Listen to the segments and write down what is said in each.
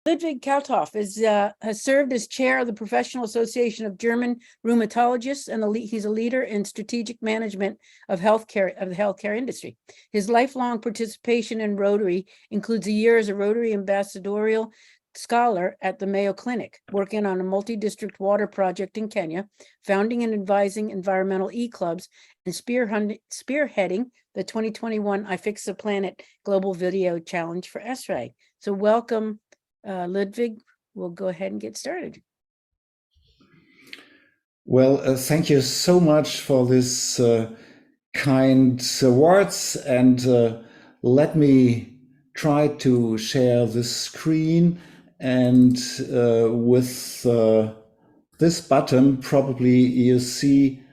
Ludwig Kalthoff has served as chair of the Professional Association of German Rheumatologists, and he's a leader in strategic management of the healthcare industry. His lifelong participation in Rotary includes a year as a Rotary ambassadorial scholar at the Mayo Clinic, working on a multi-district water project in Kenya, founding and advising environmental e-clubs, and spearheading the 2021 I Fix the Planet Global Video Challenge for ESRAG. So welcome, Ludwig. We'll go ahead and get started. Well, thank you so much for this kind words, and let me try to share the screen, and with this button probably you see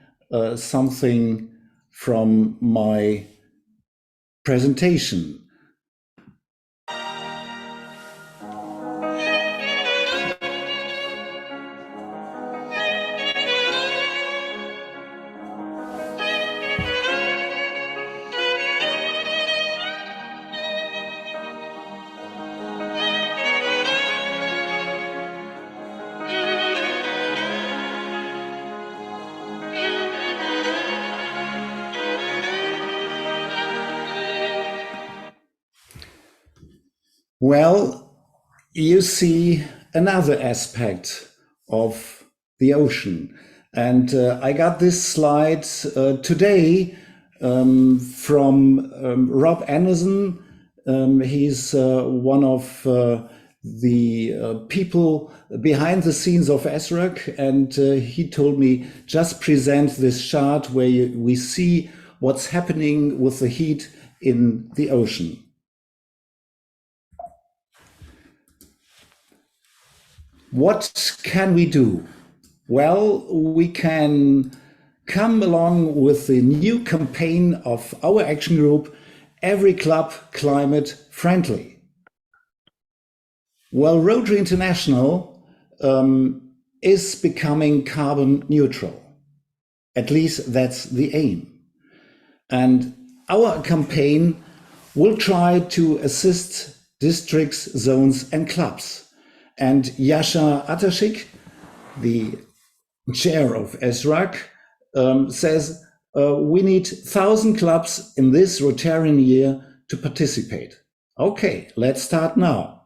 something from my presentation. Well, you see another aspect of the ocean. And I got this slide today from Rob Anderson. He's one of the people behind the scenes of ESRAG, and he told me, just present this chart where we see what's happening with the heat in the ocean. What can we do? Well, we can come along with the new campaign of our action group, Every Club Climate Friendly. Well, Rotary International is becoming carbon neutral. At least that's the aim. And our campaign will try to assist districts, zones and clubs. And Jascha Atterschik, the chair of ESRAG, says we need 1,000 clubs in this Rotarian year to participate. Okay, let's start now.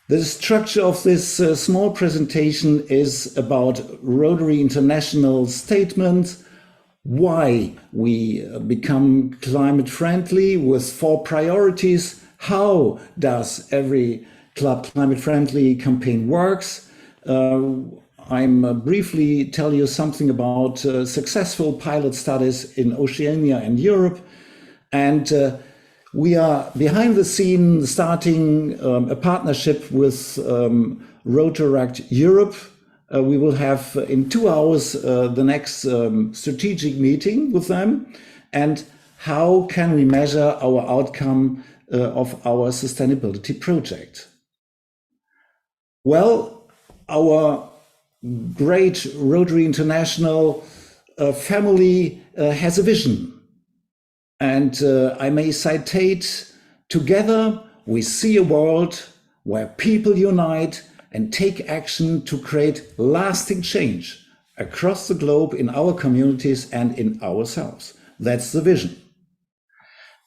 The structure of this small presentation is about Rotary International's statement, why we become climate friendly with 4 priorities. How does Every Club Climate Friendly campaign works? I'm briefly tell you something about successful pilot studies in Oceania and Europe. And we are behind the scene starting a partnership with Rotaract Europe. We will have in 2 hours the next strategic meeting with them. And how can we measure our outcome of our sustainability project? Well, our great Rotary International family has a vision. And I may citate, together we see a world where people unite and take action to create lasting change across the globe in our communities and in ourselves. That's the vision.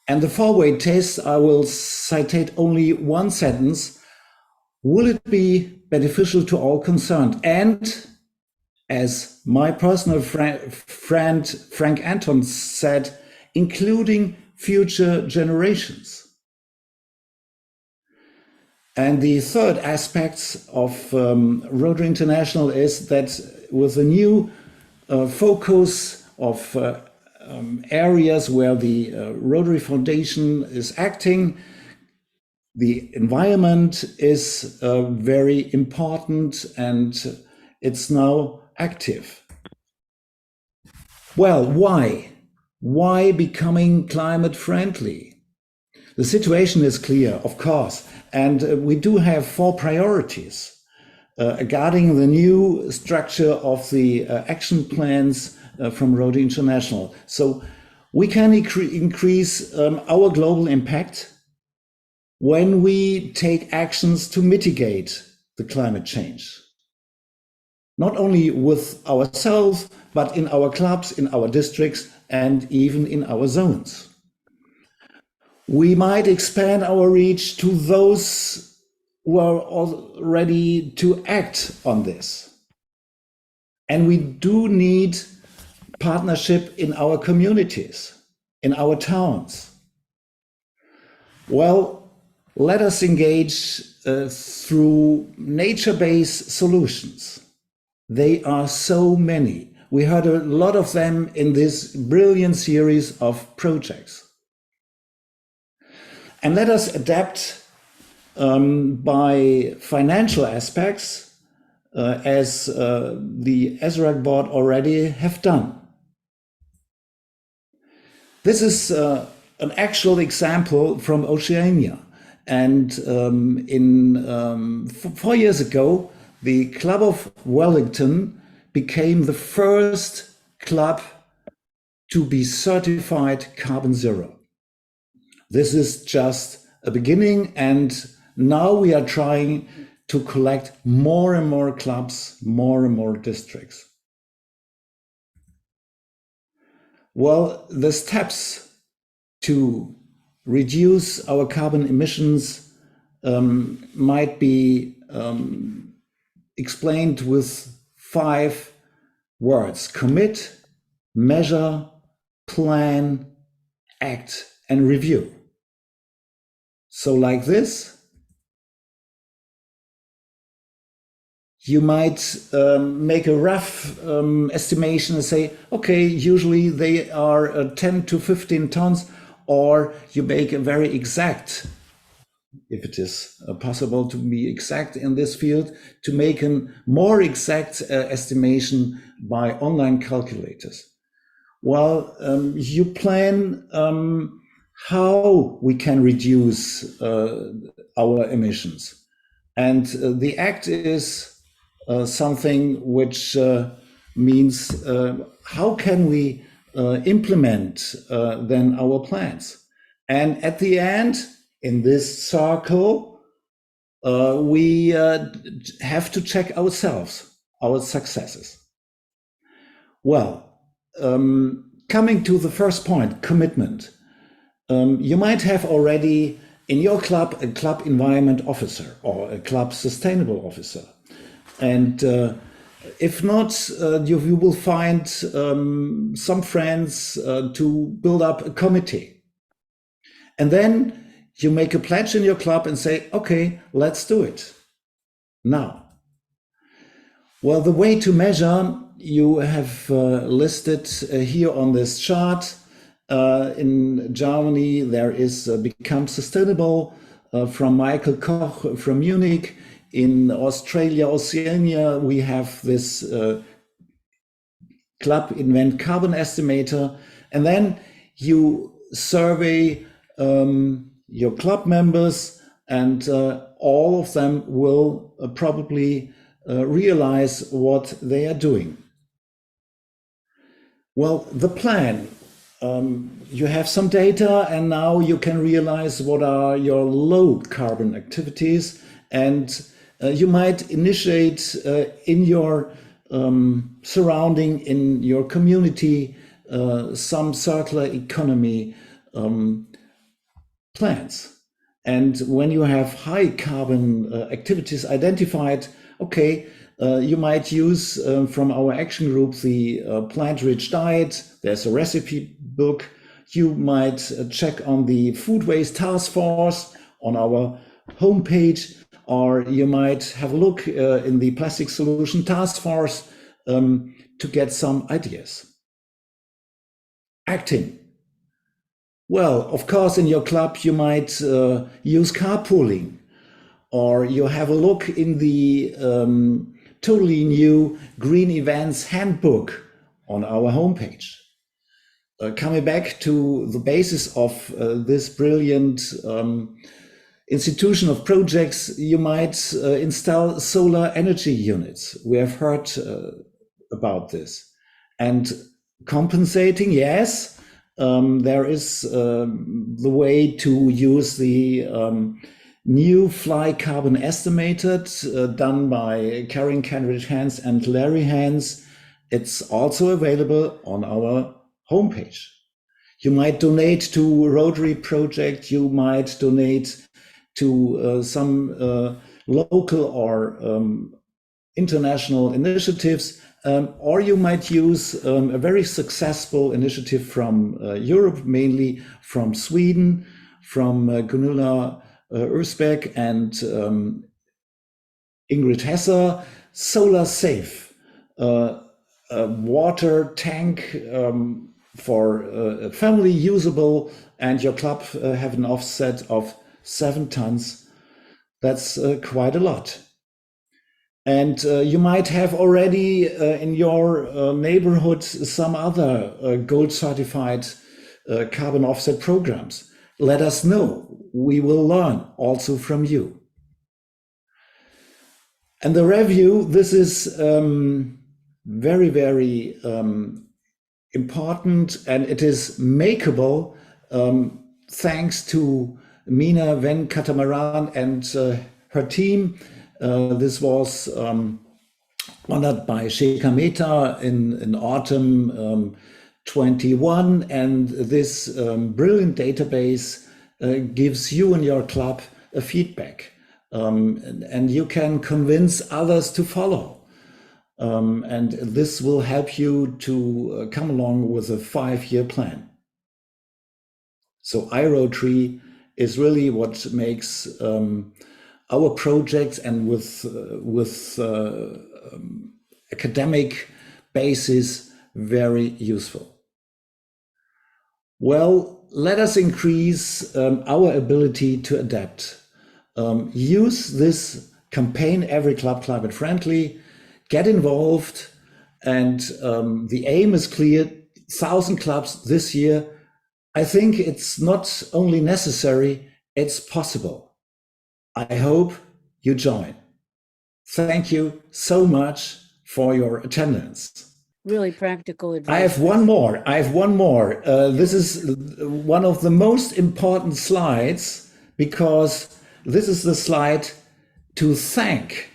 And the 4-way test, I will citate only one sentence. Will it be beneficial to all concerned? And as my personal friend Frank Anton said, including future generations. And the third aspect of Rotary International is that with a new focus of areas where the Rotary Foundation is acting, the environment is very important and it's now active. Well, why? Why becoming climate friendly? The situation is clear, of course, and we do have 4 priorities regarding the new structure of the action plans from Rotary International. So we can increase our global impact when we take actions to mitigate the climate change. Not only with ourselves, but in our clubs, in our districts, and even in our zones. We might expand our reach to those who are already to act on this. And we do need partnership in our communities, in our towns. Well, let us engage through nature-based solutions. They are so many. We heard a lot of them in this brilliant series of projects. And let us adapt by financial aspects, as the ESRAG board already have done. This is an actual example from Oceania. And 4 years ago, the Club of Wellington became the first club to be certified carbon zero. This is just a beginning, and now we are trying to collect more and more clubs, more and more districts. Well, the steps to reduce our carbon emissions might be explained with 5 words: commit, measure, plan, act, and review. So like this, you might make a rough estimation and say, okay, usually they are 10 to 15 tons, or you make a very exact, if it is possible to be exact in this field, to make a more exact estimation by online calculators. Well, you plan how we can reduce our emissions. And the act is something which means how can we implement then our plans. And at the end, in this circle, we have to check ourselves, our successes. Well, coming to the first point, commitment. You might have already in your club a club environment officer or a club sustainable officer. And if not, you will find some friends to build up a committee. And then you make a pledge in your club and say, okay, let's do it now. Well, the way to measure you have listed here on this chart. In Germany, there is Become Sustainable from Michael Koch from Munich. In Australia, Oceania, we have this Club Invent Carbon Estimator. And then you survey your club members, and all of them will probably realize what they are doing. Well, the plan. You have some data, and now you can realize what are your low carbon activities, and you might initiate in your surrounding, in your community, some circular economy plans. And when you have high carbon activities identified, okay, you might use from our action group the plant-rich diet. There's a recipe book. You might check on the food waste task force on our homepage, or you might have a look in the plastic solution task force to get some ideas. Acting. Well, of course, in your club, you might use carpooling, or you have a look in the totally new Green Events Handbook on our homepage. Coming back to the basis of this brilliant institution of projects, you might install solar energy units. We have heard about this. And compensating, yes, there is the way to use the new fly carbon estimated done by Karen Kendrick Hans and Larry Hans. It's also available on our homepage. You might donate to Rotary project, you might donate to some local or international initiatives, or you might use a very successful initiative from Europe, mainly from Sweden, from Gunilla Örsbeck and Ingrid Hesser, Solar Safe, a water tank for family usable, and your club have an offset of 7 tons. That's quite a lot. And you might have already in your neighborhood some other gold certified carbon offset programs. Let us know. We will learn also from you. And the review, this is very, very important, and it is makeable thanks to Mina Ven Katamaran and her team. This was honored by Sheikha Mehta in autumn 21, and this brilliant database gives you and your club a feedback, and you can convince others to follow. And this will help you to come along with a 5-year plan. So iRotary is really what makes our projects, and with academic basis, very useful. Well, let us increase our ability to adapt. Use this campaign, Every Club Climate Friendly. Get involved, and the aim is clear: 1,000 clubs this year. I think it's not only necessary, it's possible. I hope you join. Thank you so much for your attendance. Really practical advice. I have one more. This is one of the most important slides, because this is the slide to thank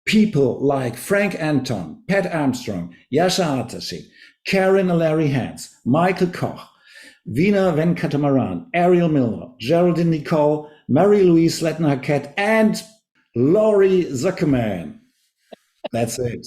people like Frank Anton, Pat Armstrong, Yasha Atashi, Karen and Larry Hans, Michael Koch, Vina Venkatamaran, Ariel Miller, Geraldine Nicole, Marie-Louise Lettner-Hackett, and Laurie Zuckerman. That's it.